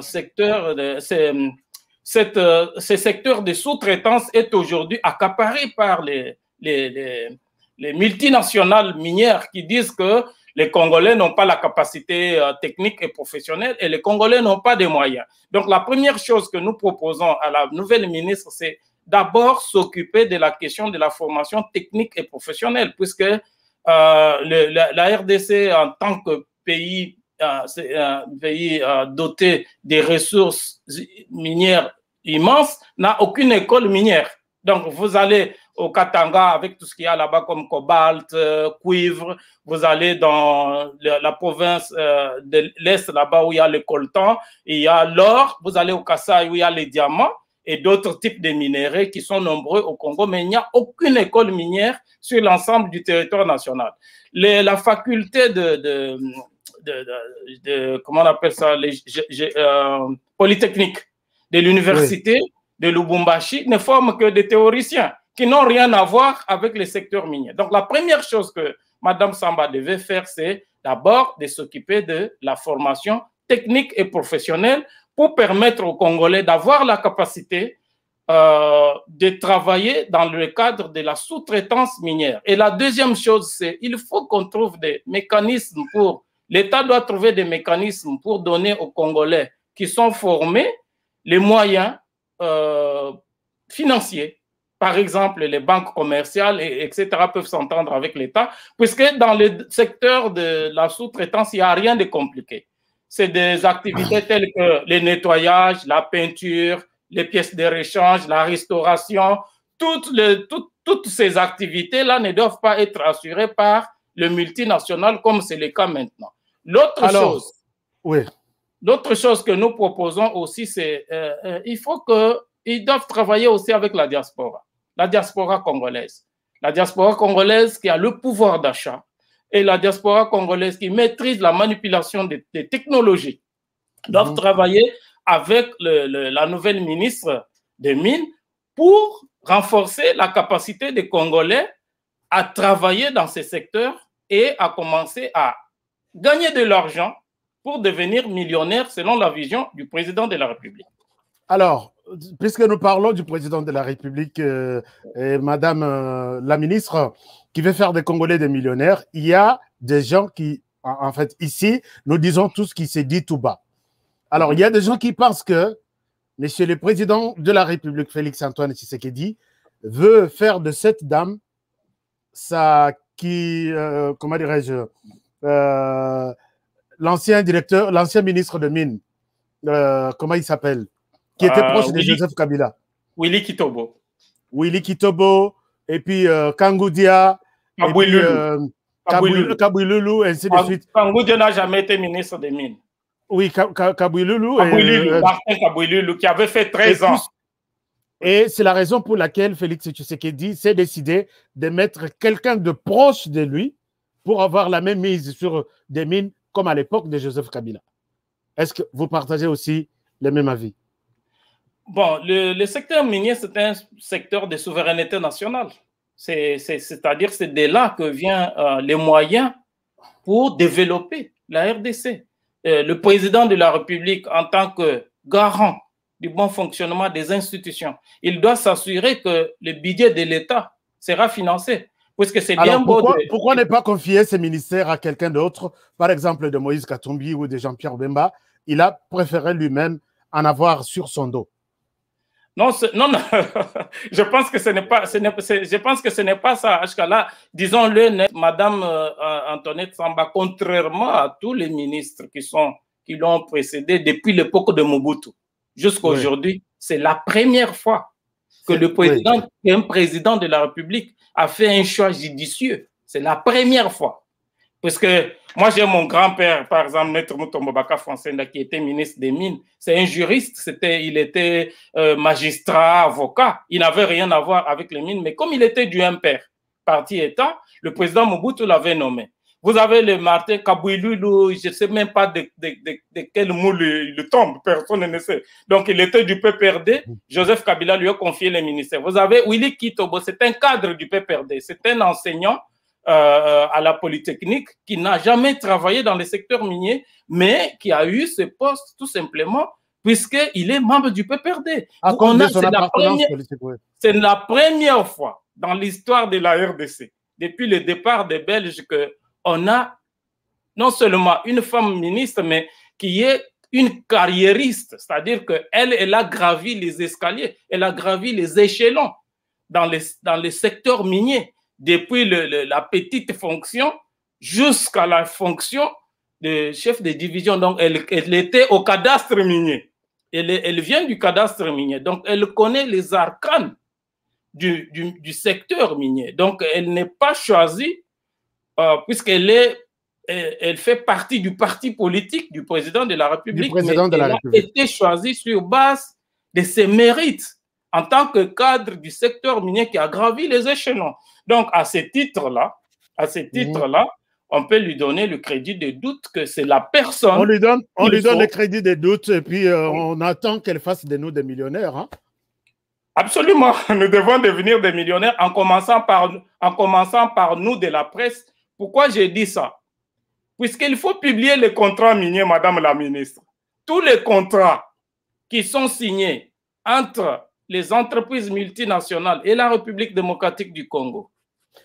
secteurs de sous-traitance est aujourd'hui accaparé par les multinationales minières qui disent que les Congolais n'ont pas la capacité technique et professionnelle et les Congolais n'ont pas de moyens. Donc, la première chose que nous proposons à la nouvelle ministre, c'est d'abord s'occuper de la question de la formation technique et professionnelle, puisque la RDC, en tant que pays c'est un pays doté des ressources minières immenses, n'a aucune école minière. Donc, vous allez au Katanga avec tout ce qu'il y a là-bas comme cobalt, cuivre. Vous allez dans la province de l'Est, là-bas où il y a le coltan, il y a l'or. Vous allez au Kasaï où il y a les diamants et d'autres types de minéraux qui sont nombreux au Congo, mais il n'y a aucune école minière sur l'ensemble du territoire national. La faculté comment on appelle ça, polytechnique de l'université de Lubumbashi ne forment que des théoriciens qui n'ont rien à voir avec les secteurs miniers. Donc, la première chose que Mme Samba devait faire, c'est d'abord de s'occuper de la formation technique et professionnelle pour permettre aux Congolais d'avoir la capacité de travailler dans le cadre de la sous-traitance minière. Et la deuxième chose, c'est qu'il faut qu'on trouve des mécanismes pour... L'État doit trouver des mécanismes pour donner aux Congolais qui sont formés les moyens financiers. Par exemple, les banques commerciales, etc., peuvent s'entendre avec l'État, puisque dans le secteur de la sous-traitance, il n'y a rien de compliqué. C'est des activités telles que le nettoyage, la peinture, les pièces de réchange, la restauration. Toutes ces activités-là ne doivent pas être assurées par le multinational comme c'est le cas maintenant. L'autre chose que nous proposons aussi, c'est ils doivent travailler aussi avec la diaspora congolaise. La diaspora congolaise qui a le pouvoir d'achat et la diaspora congolaise qui maîtrise la manipulation des technologies doivent travailler avec la nouvelle ministre des Mines pour renforcer la capacité des Congolais à travailler dans ces secteurs et à commencer à gagner de l'argent pour devenir millionnaire selon la vision du président de la République. Alors, puisque nous parlons du président de la République et Madame la ministre qui veut faire des Congolais des millionnaires, il y a des gens qui, en fait, ici, nous disons tout ce qui s'est dit tout bas. Alors, il y a des gens qui pensent que Monsieur le Président de la République, Félix-Antoine Tshisekedi, veut faire de cette dame comment dirais-je, l'ancien ministre de Mines, comment il s'appelle, qui était proche de Joseph Kabila. Willy Kitobo. Willy Kitobo, et puis Kangoudia, Kabouilulu, ainsi de suite. Kangoudia n'a jamais été ministre des Mines. Oui, Kabouilulu. Martin Kabouilulu, qui avait fait 13 ans. Et c'est la raison pour laquelle Félix Tshisekedi s'est décidé de mettre quelqu'un de proche de lui pour avoir la même mise sur des mines comme à l'époque de Joseph Kabila. Est-ce que vous partagez aussi le même avis? Bon, le secteur minier, c'est un secteur de souveraineté nationale. C'est-à-dire c'est de là que viennent les moyens pour développer la RDC. Le président de la République, en tant que garant du bon fonctionnement des institutions, il doit s'assurer que le budget de l'État sera financé. Puisque c'est bien beau. Pourquoi ne pas confier ces ministères à quelqu'un d'autre, par exemple de Moïse Katumbi ou de Jean-Pierre Bemba? Il a préféré lui-même en avoir sur son dos. Non, je pense que ce n'est pas ça. Là, disons-le, Madame Antoinette Samba, contrairement à tous les ministres qui l'ont précédé depuis l'époque de Mobutu jusqu'à aujourd'hui, c'est la première fois que un président de la République a fait un choix judicieux. C'est la première fois. Parce que moi, j'ai mon grand-père, par exemple, Maître Mutombo Baka Fonsenga, qui était ministre des Mines. C'est un juriste, il était magistrat, avocat. Il n'avait rien à voir avec les mines, mais comme il était du impère, parti État, le président Mobutu l'avait nommé. Vous avez le Martin Kabouilulu, je ne sais même pas de quel moule il tombe, personne ne sait. Donc, il était du PPRD. Joseph Kabila lui a confié les ministères. Vous avez Willy Kitobo, c'est un cadre du PPRD, c'est un enseignant à la Polytechnique qui n'a jamais travaillé dans le secteur minier, mais qui a eu ce poste tout simplement puisqu'il est membre du PPRD. C'est la première fois dans l'histoire de la RDC, depuis le départ des Belges, qu'on a non seulement une femme ministre, mais qui est une carriériste, c'est-à-dire qu'elle a gravi les escaliers, elle a gravi les échelons dans les secteurs miniers, depuis la petite fonction jusqu'à la fonction chef de division. Donc, elle était au cadastre minier. Elle vient du cadastre minier. Donc, elle connaît les arcanes du secteur minier. Donc, elle n'est pas choisie puisqu'elle elle fait partie du parti politique du président de la République, mais elle a été choisie sur base de ses mérites en tant que cadre du secteur minier qui a gravi les échelons. Donc, à ce titre-là, on peut lui donner le crédit de doute que c'est la personne... On lui donne le crédit de doute et puis on attend qu'elle fasse de nous des millionnaires. Hein? Absolument. Nous devons devenir des millionnaires en commençant par nous de la presse. Pourquoi j'ai dit ça? Puisqu'il faut publier les contrats miniers, Madame la ministre. Tous les contrats qui sont signés entre les entreprises multinationales et la République démocratique du Congo,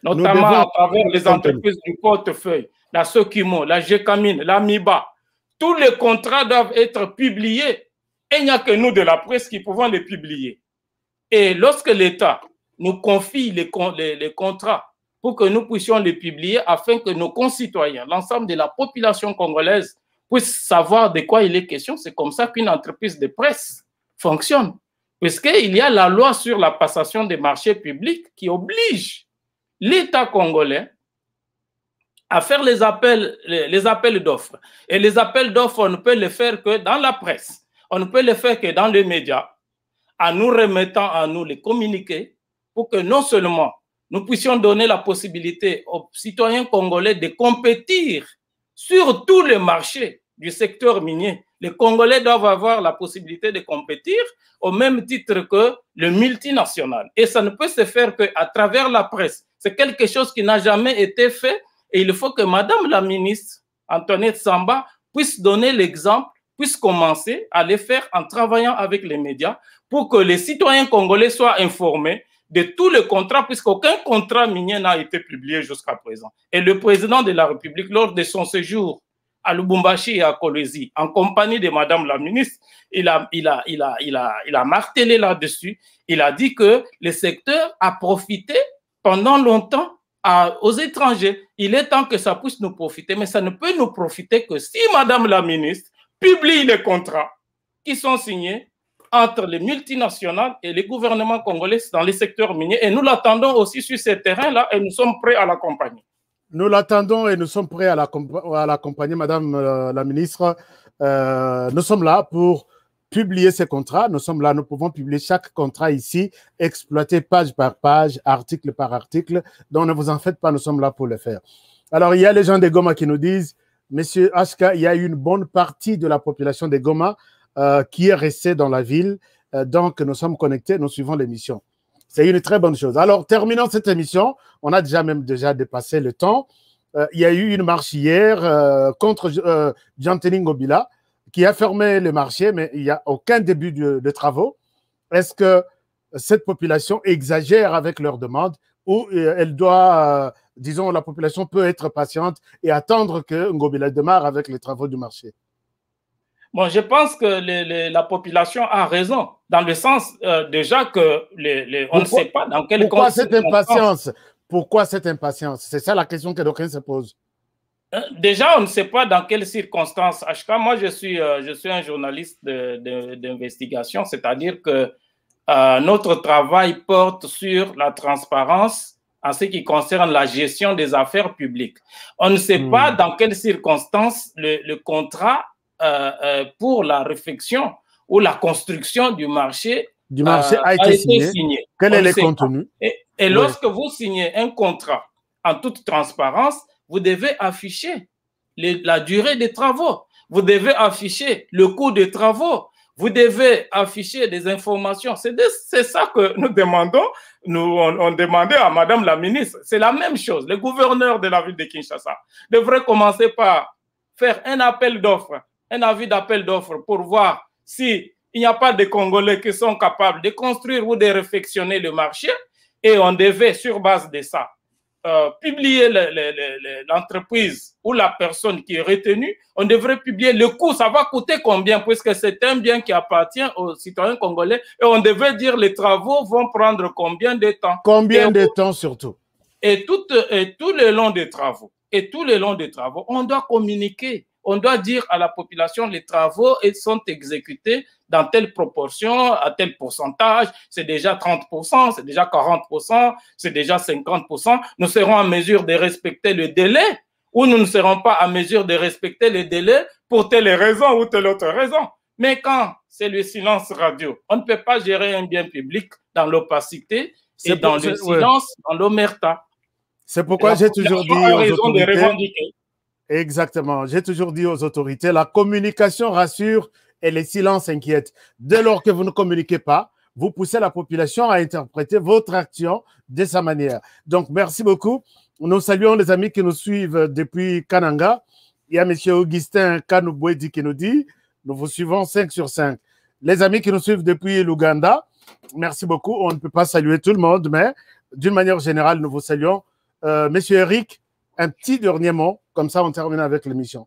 notamment à travers les entreprises du portefeuille, la Sokimo, la Gécamine, la MIBA, tous les contrats doivent être publiés et il n'y a que nous de la presse qui pouvons les publier. Et lorsque l'État nous confie les contrats pour que nous puissions les publier afin que nos concitoyens, l'ensemble de la population congolaise, puissent savoir de quoi il est question. C'est comme ça qu'une entreprise de presse fonctionne. Puisqu'il y a la loi sur la passation des marchés publics qui oblige l'État congolais à faire les appels d'offres. Et les appels d'offres, on ne peut les faire que dans la presse. On ne peut les faire que dans les médias, en nous remettant à nous les communiqués pour que non seulement nous puissions donner la possibilité aux citoyens congolais de compétir sur tous les marchés du secteur minier. Les Congolais doivent avoir la possibilité de compétir au même titre que le multinational. Et ça ne peut se faire qu'à travers la presse. C'est quelque chose qui n'a jamais été fait et il faut que Madame la ministre Antoinette Samba puisse donner l'exemple, puisse commencer à le faire en travaillant avec les médias pour que les citoyens congolais soient informés de tous les contrats, puisqu'aucun contrat minier n'a été publié jusqu'à présent. Et le président de la République, lors de son séjour à Lubumbashi et à Kolwezi, en compagnie de Madame la ministre, il a martelé là-dessus. Il a dit que le secteur a profité pendant longtemps aux étrangers. Il est temps que ça puisse nous profiter, mais ça ne peut nous profiter que si Madame la ministre publie les contrats qui sont signés entre les multinationales et les gouvernements congolais dans les secteurs miniers. Et nous l'attendons aussi sur ces terrains-là et nous sommes prêts à l'accompagner. Nous l'attendons et nous sommes prêts à l'accompagner, Madame la ministre. Nous sommes là pour publier ces contrats. Nous sommes là, nous pouvons publier chaque contrat ici, exploiter page par page, article par article. Donc ne vous en faites pas, nous sommes là pour le faire. Alors il y a les gens de Goma qui nous disent, Monsieur Ashka, il y a une bonne partie de la population de Goma qui est restée dans la ville. Donc, nous sommes connectés, nous suivons l'émission. C'est une très bonne chose. Alors, terminons cette émission. On a déjà dépassé le temps. Il y a eu une marche hier contre Jean-Téning Ngobila qui a fermé le marché, mais il n'y a aucun début de travaux. Est-ce que cette population exagère avec leurs demandes ou elle doit, disons, la population peut être patiente et attendre que Ngobila démarre avec les travaux du marché? Bon, je pense que la population a raison, dans le sens déjà que on ne sait pas dans quelle Pourquoi cette impatience? Pourquoi cette impatience? C'est ça la question que d'aucuns se posent. Déjà, on ne sait pas dans quelles circonstances. Moi, je suis un journaliste d'investigation, c'est-à-dire que notre travail porte sur la transparence en ce qui concerne la gestion des affaires publiques. On ne sait pas dans quelles circonstances le contrat pour la réflexion ou la construction du marché a été signé. Quel est le contenu? Et lorsque vous signez un contrat en toute transparence, vous devez afficher la durée des travaux, vous devez afficher le coût des travaux, vous devez afficher des informations. C'est ça que nous demandons. On demandait à Madame la ministre. C'est la même chose. Le gouverneur de la ville de Kinshasa devrait commencer par faire un appel d'offres, un avis d'appel d'offres pour voir s'il n'y a pas de Congolais qui sont capables de construire ou de réfectionner le marché. Et on devait, sur base de ça, publier l'entreprise ou la personne qui est retenue. On devrait publier le coût. Ça va coûter combien, puisque c'est un bien qui appartient aux citoyens congolais. Et on devait dire les travaux vont prendre combien de temps. Combien de temps surtout. Et tout le long des travaux, on doit communiquer On doit dire à la population, les travaux sont exécutés dans telle proportion, à tel pourcentage, c'est déjà 30%, c'est déjà 40%, c'est déjà 50%. Nous serons en mesure de respecter le délai ou nous ne serons pas en mesure de respecter le délai pour telle raison ou telle autre raison. Mais quand c'est le silence radio, on ne peut pas gérer un bien public dans l'opacité et dans le silence, dans l'omerta. C'est pourquoi j'ai toujours dit aux autorités, exactement, j'ai toujours dit aux autorités, la communication rassure et le silence inquiète. Dès lors que vous ne communiquez pas, vous poussez la population à interpréter votre action de sa manière. Donc, merci beaucoup. Nous saluons les amis qui nous suivent depuis Kananga. Il y a M. Augustin Kanoubouedi qui nous dit, nous vous suivons 5 sur 5. Les amis qui nous suivent depuis l'Ouganda, merci beaucoup. On ne peut pas saluer tout le monde, mais d'une manière générale, nous vous saluons. Monsieur Eric, un petit dernier mot, comme ça on termine avec l'émission.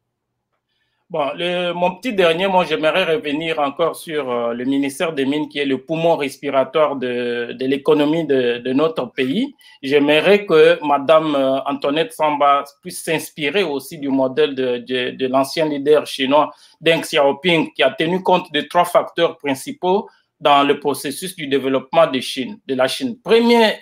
Bon, mon petit dernier mot, j'aimerais revenir encore sur le ministère des Mines qui est le poumon respiratoire de l'économie de notre pays. J'aimerais que Madame Antoinette Samba puisse s'inspirer aussi du modèle de l'ancien leader chinois Deng Xiaoping qui a tenu compte de 3 facteurs principaux dans le processus du développement de la Chine. Premier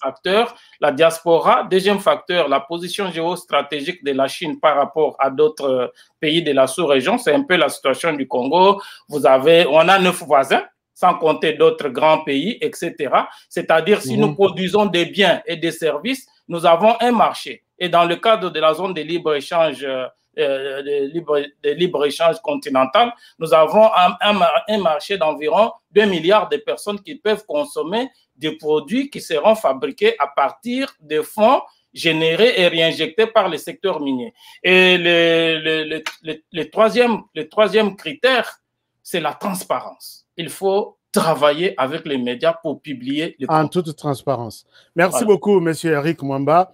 facteur, la diaspora. Deuxième facteur, la position géostratégique de la Chine par rapport à d'autres pays de la sous-région. C'est un peu la situation du Congo. On a 9 voisins, sans compter d'autres grands pays, etc. C'est-à-dire, si nous produisons des biens et des services, nous avons un marché. Et dans le cadre de la zone de libre-échange de libre-échange continental, nous avons un marché d'environ 2 milliards de personnes qui peuvent consommer des produits qui seront fabriqués à partir de fonds générés et réinjectés par le secteur minier. Et le troisième critère, c'est la transparence. Il faut travailler avec les médias pour publier les en toute transparence. Merci beaucoup, M. Eric Mwamba.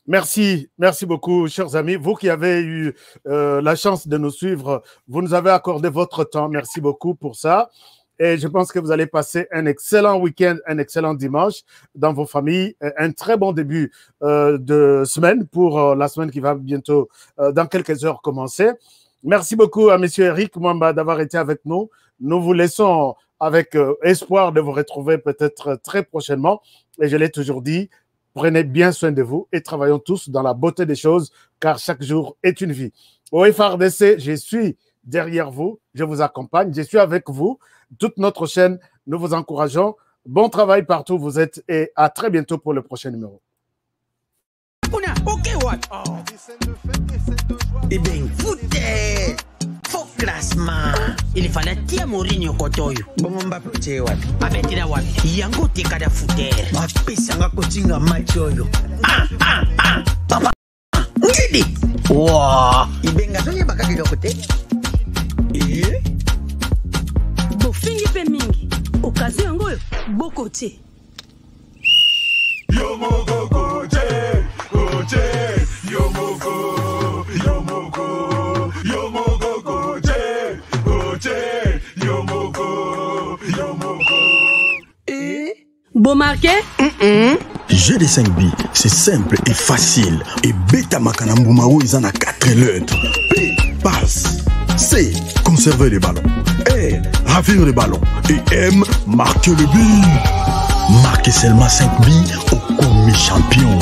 Merci beaucoup, chers amis. Vous qui avez eu la chance de nous suivre, vous nous avez accordé votre temps. Merci beaucoup pour ça. Et je pense que vous allez passer un excellent week-end, un excellent dimanche dans vos familles. Un très bon début de semaine pour la semaine qui va bientôt, dans quelques heures, commencer. Merci beaucoup à M. Eric Mwamba d'avoir été avec nous. Nous vous laissons avec espoir de vous retrouver peut-être très prochainement. Et je l'ai toujours dit, prenez bien soin de vous et travaillons tous dans la beauté des choses, car chaque jour est une vie. Au FRDC, je suis derrière vous, je vous accompagne, je suis avec vous. Toute notre chaîne, nous vous encourageons. Bon travail partout où vous êtes et à très bientôt pour le prochain numéro. Eh bien, foutez! Faux classement. Il fallait tirer Mourinho Kotoyo. Bon, Mbappé, tu es wapi? Abetira wapi? Yango te kada fouter. Mapesanga kotinga machoyo. Papa. Ngidi. Wow. Ibenga sonye bakaki lokote. Bofingi pe mingi. Okazi yango bokote. Yomoko koche, koche, yomoko, yomoko, yomoko koche, koche, yomoko, yomoko. Beau marqué? GD5B, c'est simple et facile. Et Beta Makanambumaro, ils en a 4 lettres. P, passe. C, conserver les ballons. R, ravir les ballons. Et M, marquer le but. Marquez seulement 5 billes au commis champion.